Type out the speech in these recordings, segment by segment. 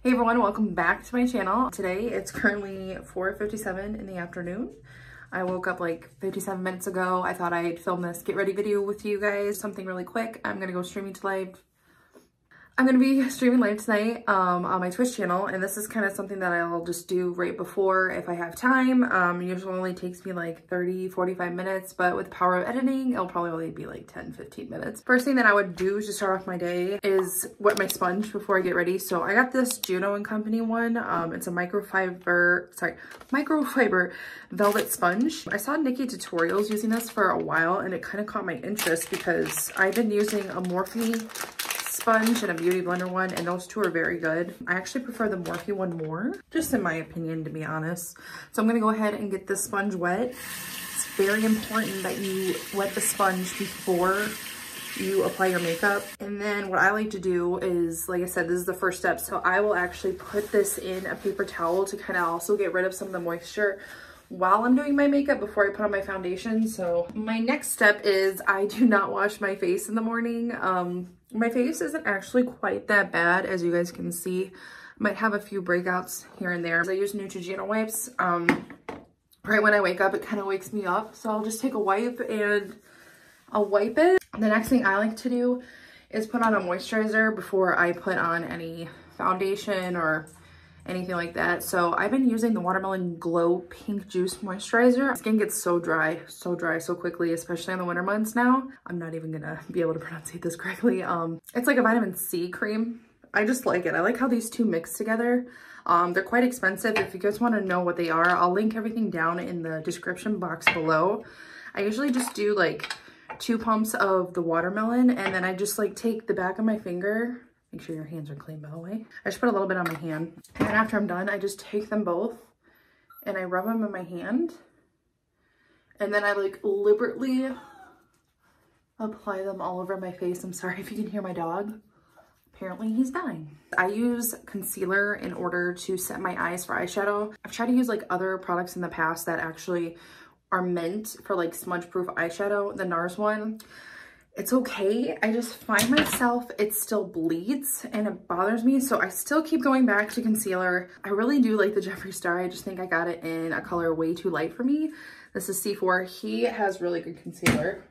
Hey everyone, welcome back to my channel. Today it's currently 4:57 in the afternoon. I woke up like 57 minutes ago. I thought I'd film this get ready video with you guys, something really quick. I'm gonna go streaming live. I'm gonna be streaming live tonight on my Twitch channel, and this is kind of something that I'll just do right before if I have time. Usually only takes me like 30-45 minutes, but with the power of editing, it'll probably only be like 10-15 minutes. First thing that I would do to start off my day is wet my sponge before I get ready. So I got this JUNO and Company one. It's a microfiber velvet sponge. I saw Nikki tutorials using this for a while, and it kind of caught my interest because I've been using a Morphe sponge and a beauty blender one, and those two are very good. I actually prefer the Morphe one more, just in my opinion, to be honest. So I'm gonna go ahead and get this sponge wet. It's very important that you wet the sponge before you apply your makeup. And then what I like to do is, like I said, this is the first step. So I will actually put this in a paper towel to kind of also get rid of some of the moisture while I'm doing my makeup before I put on my foundation. So my next step is I do not wash my face in the morning. My face isn't actually quite that bad, as you guys can see. I might have a few breakouts here and there. I use Neutrogena wipes. Right when I wake up, it kind of wakes me up. So I'll just take a wipe and I'll wipe it. The next thing I like to do is put on a moisturizer before I put on any foundation or anything like that. So I've been using the Watermelon Glow Pink Juice Moisturizer. My skin gets so dry so quickly, especially in the winter months now. I'm not even gonna be able to pronunciate this correctly. It's like a vitamin C cream. I just like it. I like how these two mix together. They're quite expensive. If you guys wanna know what they are, I'll link everything down in the description box below. I usually just do like 2 pumps of the watermelon, and then I just like take the back of my finger. Make sure your hands are clean, by the way. I just put a little bit on my hand. And after I'm done, I just take them both and I rub them in my hand. And then I like liberally apply them all over my face. I'm sorry if you can hear my dog. Apparently he's dying. I use concealer in order to set my eyes for eyeshadow. I've tried to use like other products in the past that actually are meant for like smudge proof eyeshadow. The NARS one, it's okay. I just find myself, it still bleeds and it bothers me. So I still keep going back to concealer. I really do like the Jeffree Star. I just think I got it in a color way too light for me. This is C4. He has really good concealer.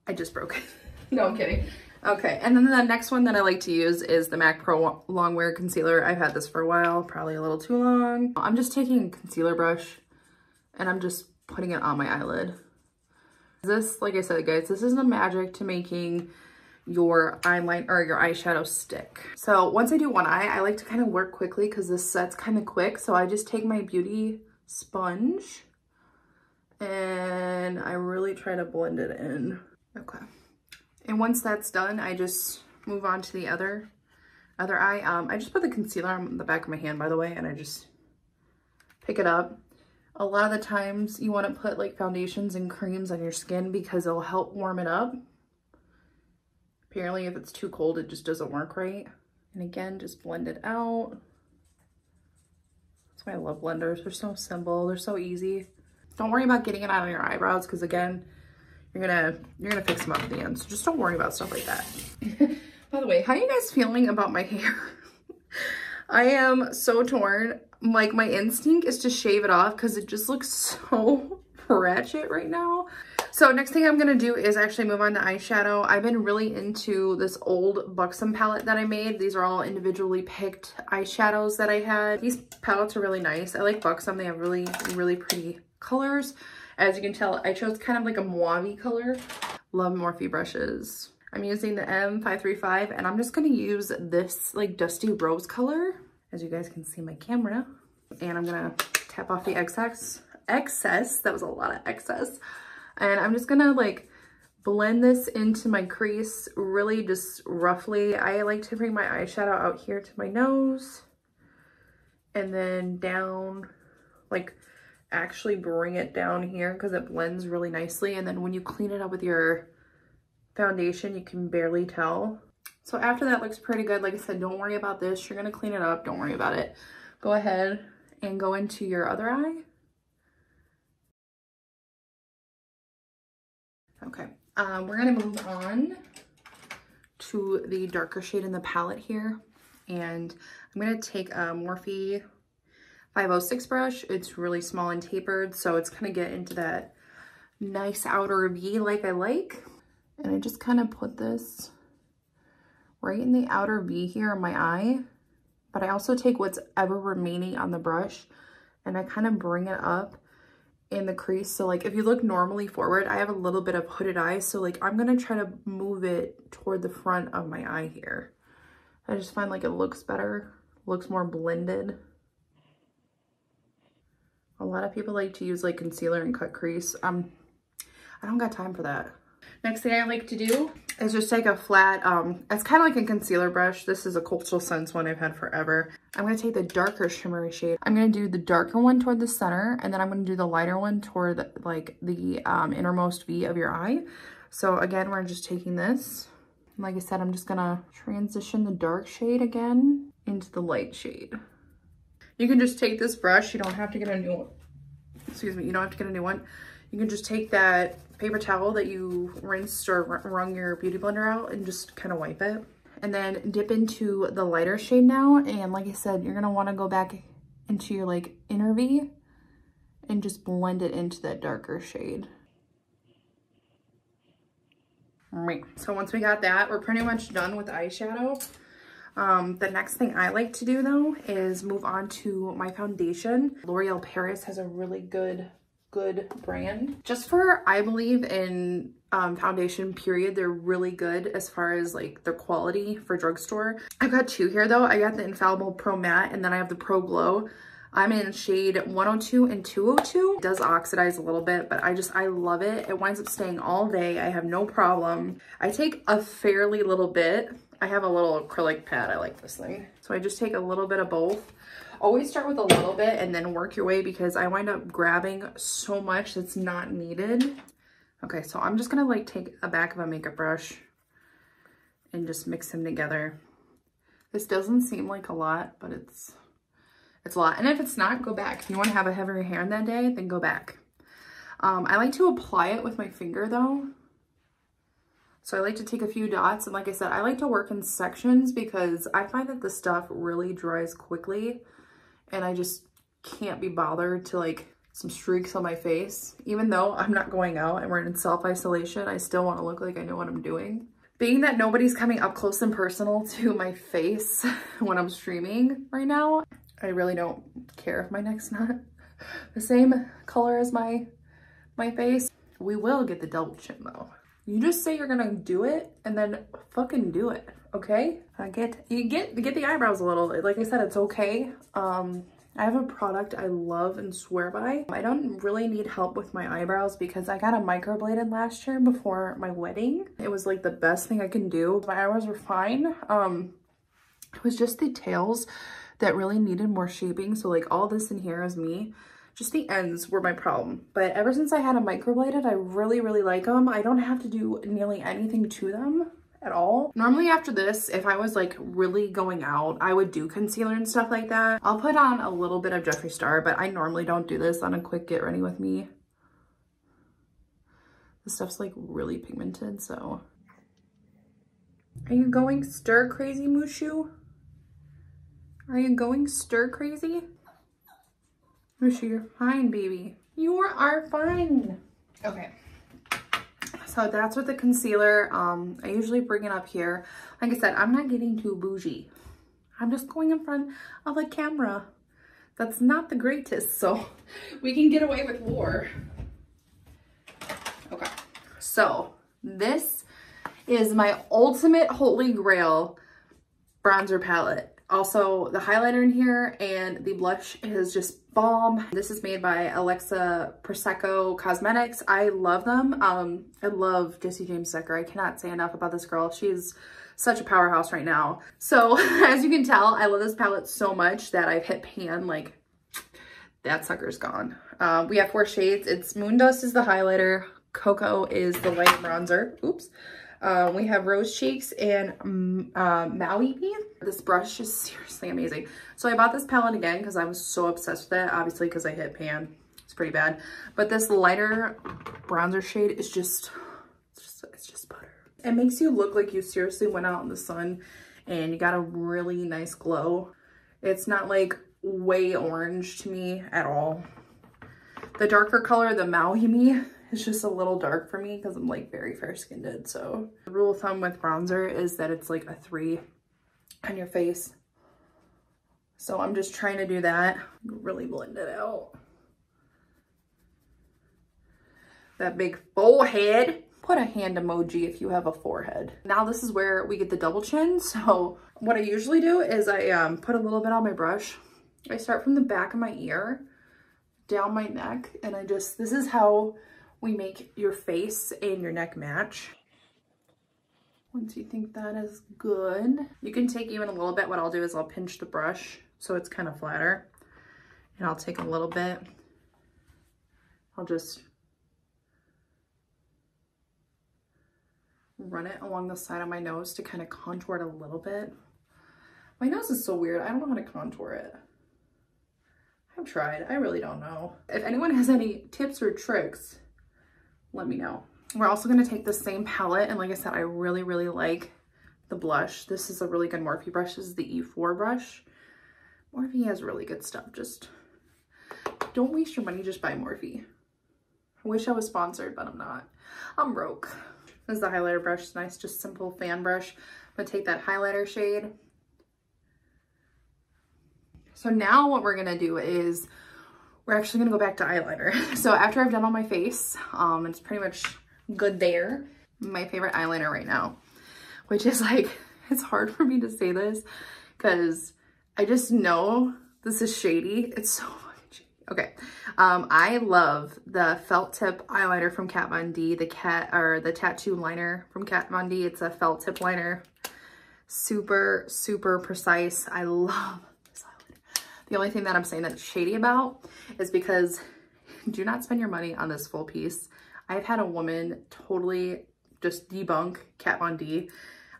I just broke it. No, I'm kidding. Okay, and then the next one that I like to use is the MAC Pro Longwear Concealer. I've had this for a while, probably a little too long. I'm just taking a concealer brush and I'm just putting it on my eyelid. This, like I said, guys, this is the magic to making your eyeliner or your eyeshadow stick. So once I do one eye, I like to kind of work quickly because this set's kind of quick. So I just take my beauty sponge and I really try to blend it in. Okay. And once that's done, I just move on to the other eye. I just put the concealer on the back of my hand, by the way, and I just pick it up. A lot of the times you want to put like foundations and creams on your skin because it'll help warm it up. Apparently if it's too cold, it just doesn't work right. And again, just blend it out. That's why I love blenders. They're so simple. They're so easy. Don't worry about getting it out on your eyebrows because again, you're gonna fix them up at the end. So just don't worry about stuff like that. By the way, how are you guys feeling about my hair? I am so torn. Like my instinct is to shave it off because it just looks so ratchet right now. So next thing I'm gonna do is actually move on to eyeshadow. I've been really into this old Buxom palette that I made. These are all individually picked eyeshadows that I had. These palettes are really nice. I like Buxom. They have really pretty colors. As you can tell, I chose kind of like a mauve color. Love Morphe brushes. I'm using the M535 and I'm just gonna use this like dusty rose color. As you guys can see my camera. And I'm gonna tap off the excess. That was a lot of excess. And I'm just gonna like blend this into my crease really just roughly. I like to bring my eyeshadow out here to my nose and then down, like actually bring it down here because it blends really nicely. And then when you clean it up with your foundation, you can barely tell. So after that looks pretty good. Like I said, don't worry about this. You're gonna clean it up. Don't worry about it. Go ahead and go into your other eye. Okay, we're gonna move on to the darker shade in the palette here. And I'm gonna take a Morphe 506 brush. It's really small and tapered, so it's gonna get into that nice outer V like I like. And I just kind of put this right in the outer V here on my eye. But I also take what's ever remaining on the brush and I kind of bring it up in the crease. So like if you look normally forward, I have a little bit of hooded eyes. So like I'm gonna try to move it toward the front of my eye here. I just find like it looks better, looks more blended. A lot of people like to use like concealer and cut crease. I don't got time for that. Next thing I like to do is just take a flat, it's kind of like a concealer brush. This is a Coastal Scents one I've had forever. I'm going to take the darker shimmery shade. I'm going to do the darker one toward the center, and then I'm going to do the lighter one toward the innermost V of your eye. So again, we're just taking this. Like I said, I'm just going to transition the dark shade again into the light shade. You can just take this brush. You don't have to get a new one. Excuse me, you don't have to get a new one. You can just take that paper towel that you rinsed or wrung your beauty blender out and just kind of wipe it. And then dip into the lighter shade now. And like I said, you're gonna wanna go back into your like inner V and just blend it into that darker shade. All right, so once we got that, we're pretty much done with eyeshadow. The next thing I like to do though is move on to my foundation. L'Oreal Paris has a really good brand. Just for, I believe in foundation period, they're really good as far as like their quality for drugstore. I've got two here though. I got the Infallible Pro Matte and then I have the Pro Glow. I'm in shade 102 and 202. It does oxidize a little bit, but I love it. It winds up staying all day. I have no problem. I take a fairly little bit. I have a little acrylic pad. I like this thing. So I just take a little bit of both. Always start with a little bit and then work your way because I wind up grabbing so much that's not needed. Okay, so I'm just gonna like take a back of a makeup brush and just mix them together. This doesn't seem like a lot, but it's a lot. And if it's not, go back. If you want to have a heavier hand that day, then go back. I like to apply it with my finger though. So I like to take a few dots. And like I said, I like to work in sections because I find that the stuff really dries quickly. And I just can't be bothered to like some streaks on my face. Even though I'm not going out and we're in self-isolation, I still want to look like I know what I'm doing. Being that nobody's coming up close and personal to my face when I'm streaming right now, I really don't care if my neck's not the same color as my face. We will get the double chin though. You just say you're gonna do it and then fucking do it, okay? You get the eyebrows a little. Like I said, it's okay. I have a product I love and swear by. I don't really need help with my eyebrows because I got a microbladed last year before my wedding. It was like the best thing I can do. My eyebrows were fine. It was just the tails that really needed more shaping. So like all this in here is me. Just the ends were my problem. But ever since I had a microbladed, I really, really like them. I don't have to do nearly anything to them at all. Normally after this, if I was like really going out, I would do concealer and stuff like that. I'll put on a little bit of Jeffree Star, but I normally don't do this on a quick get ready with me. This stuff's like really pigmented, so. Are you going stir crazy, Mushu? Are you going stir crazy? Mushu, you're fine, baby. You are fine. Okay. So that's with the concealer. I usually bring it up here. Like I said, I'm not getting too bougie. I'm just going in front of a camera. That's not the greatest, so we can get away with more. Okay, so this is my ultimate holy grail bronzer palette. Also, the highlighter in here and the blush is just bomb. This is made by Alexa Prosecco Cosmetics. I love them. I love Jessie James Decker. I cannot say enough about this girl. She's such a powerhouse right now. So as you can tell, I love this palette so much that I've hit pan, like that sucker's gone. We have 4 shades. It's Moondust is the highlighter. Cocoa is the light bronzer. Oops. We have Rose Cheeks and Maui. This brush is seriously amazing. So I bought this palette again because I was so obsessed with it. Obviously because I hit pan. It's pretty bad. But this lighter bronzer shade is it's just butter. It makes you look like you seriously went out in the sun and you got a really nice glow. It's not like way orange to me at all. The darker color, the Mahimi, is just a little dark for me because I'm like very fair skinned. So the rule of thumb with bronzer is that it's like a 3 on your face. So I'm just trying to do that, really blend it out. That big forehead. Put a hand emoji if you have a forehead. Now this is where we get the double chin. So what I usually do is I put a little bit on my brush. I start from the back of my ear down my neck, and this is how we make your face and your neck match. Once you think that is good, you can take even a little bit. What I'll do is I'll pinch the brush so it's kind of flatter, and I'll take a little bit. I'll just run it along the side of my nose to kind of contour it a little bit. My nose is so weird. I don't know how to contour it. I've tried. I really don't know. If anyone has any tips or tricks, let me know. We're also going to take the same palette, and like I said, I really, really like the blush. This is a really good Morphe brush. This is the E4 brush. Morphe has really good stuff. Just don't waste your money, just buy Morphe. I wish I was sponsored, but I'm not. I'm broke. This is the highlighter brush. It's nice, just simple fan brush. I'm gonna take that highlighter shade. So now what we're gonna do is we're actually gonna go back to eyeliner. So after I've done all my face, it's pretty much good there. My favorite eyeliner right now, which is like, it's hard for me to say this because I just know this is shady. It's so fucking shady. Okay. I love the felt tip eyeliner from Kat Von D, the tattoo liner from Kat Von D. It's a felt tip liner. Super, super precise. I love this eyeliner. The only thing that I'm saying that's shady about is because do not spend your money on this full piece. I've had a woman totally just debunk Kat Von D.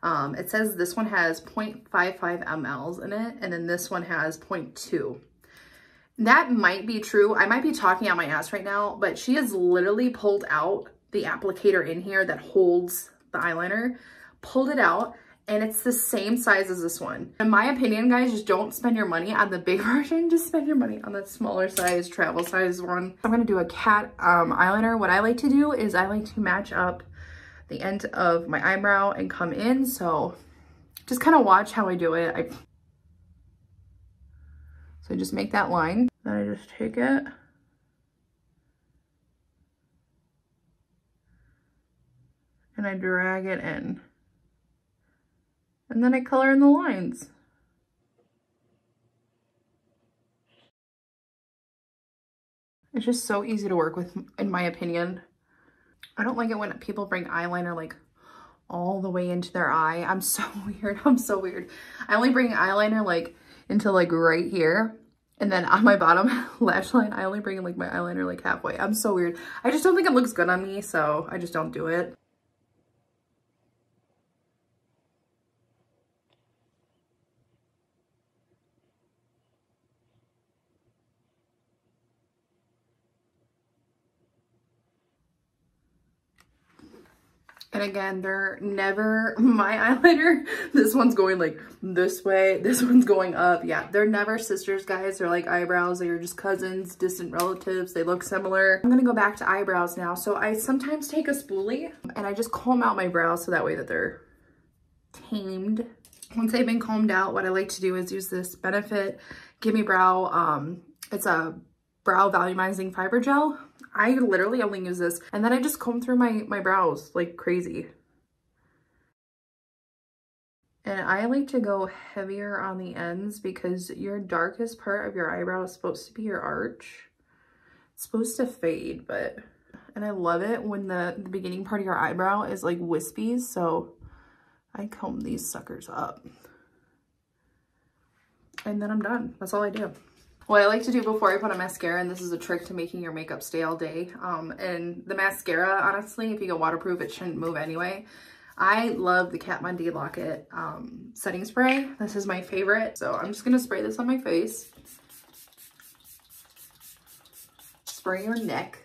It says this one has 0.55 mLs in it, and then this one has 0.2. That might be true. I might be talking out my ass right now, but she has literally pulled out the applicator in here that holds the eyeliner, pulled it out, and it's the same size as this one. In my opinion, guys, just don't spend your money on the big version. Just spend your money on the smaller size, travel size one. I'm gonna do a cat eyeliner. What I like to do is I like to match up the end of my eyebrow and come in. So just kind of watch how I do it. So just make that line. Then I just take it. And I drag it in. And then I color in the lines. It's just so easy to work with, in my opinion. I don't like it when people bring eyeliner like all the way into their eye. I'm so weird. I'm so weird. I only bring eyeliner like into like right here. And then on my bottom lash line, I only bring like my eyeliner like halfway. I'm so weird. I just don't think it looks good on me, so I just don't do it. And again, they're never my eyeliner. This one's going like this way. This one's going up. Yeah, they're never sisters, guys. They're like eyebrows. They're just cousins, distant relatives. They look similar. I'm gonna go back to eyebrows now. So I sometimes take a spoolie and I just comb out my brows so that way that they're tamed. Once they've been combed out, what I like to do is use this Benefit GimMe Brow. It's a brow volumizing fiber gel. I literally only use this, and then I just comb through my brows like crazy. And I like to go heavier on the ends because your darkest part of your eyebrow is supposed to be your arch. It's supposed to fade, and I love it when the beginning part of your eyebrow is like wispy, so I comb these suckers up. And then I'm done. That's all I do. What I like to do before I put on mascara, and this is a trick to making your makeup stay all day, and the mascara, honestly, if you go waterproof, it shouldn't move anyway. I love the Kat Von D Lock-It setting spray. This is my favorite. So I'm just going to spray this on my face. Spray your neck.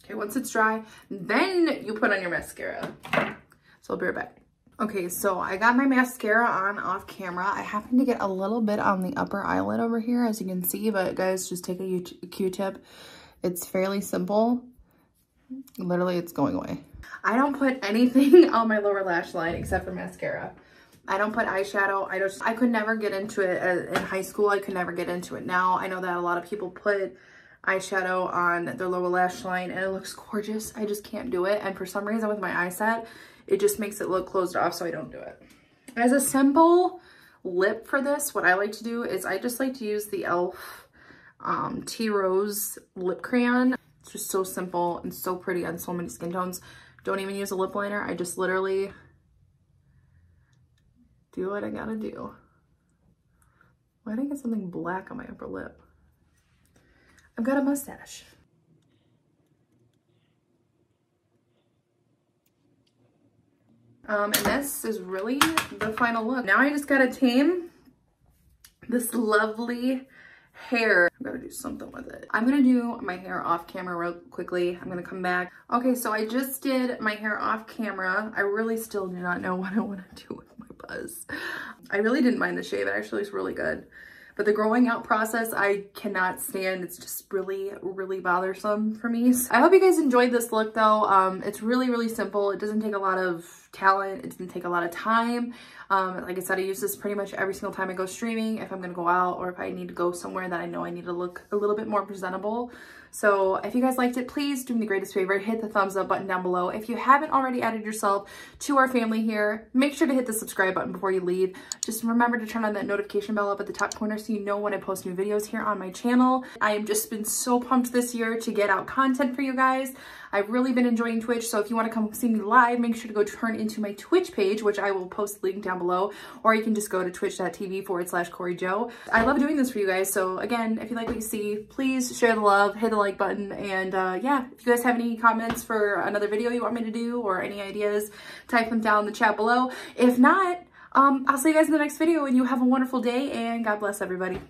Okay, once it's dry, then you put on your mascara. So I'll be right back. Okay, so I got my mascara on off camera. I happen to get a little bit on the upper eyelid over here, as you can see, but guys, just take a Q-tip. It's fairly simple. Literally, it's going away. I don't put anything on my lower lash line except for mascara. I don't put eyeshadow. I could never get into it in high school. I could never get into it now. I know that a lot of people put eyeshadow on their lower lash line and it looks gorgeous. I just can't do it. And for some reason with my eye set, it just makes it look closed off, so I don't do it. As a simple lip for this, what I like to do is I just like to use the e.l.f. Tea Rose lip crayon. It's just so simple and so pretty on so many skin tones. Don't even use a lip liner. I just literally do what I gotta do. Why did I get something black on my upper lip? I've got a mustache. And this is really the final look. Now I just gotta tame this lovely hair. I'm gonna do something with it. I'm gonna do my hair off camera real quickly. I'm gonna come back. Okay, so I just did my hair off camera. I really still do not know what I want to do with my buzz. I really didn't mind the shave. It actually looks really good. But the growing out process, I cannot stand. It's just really, really bothersome for me. So I hope you guys enjoyed this look though. It's really, really simple. It doesn't take a lot of talent. It doesn't take a lot of time. Like I said, I use this pretty much every single time I go streaming, if I'm gonna go out or if I need to go somewhere that I know I need to look a little bit more presentable. So if you guys liked it, please do me the greatest favor, hit the thumbs up button down below. If you haven't already added yourself to our family here, make sure to hit the subscribe button before you leave. Just remember to turn on that notification bell up at the top corner so you know when I post new videos here on my channel. I have just been so pumped this year to get out content for you guys. I've really been enjoying Twitch, so if you want to come see me live, make sure to go turn into my Twitch page, which I will post the link down below, or you can just go to twitch.tv/CoreyJo. I love doing this for you guys, so again, if you like what you see, please share the love, hit the like button, and yeah, if you guys have any comments for another video you want me to do, or any ideas, type them down in the chat below. If not, I'll see you guys in the next video, and you have a wonderful day, and God bless everybody.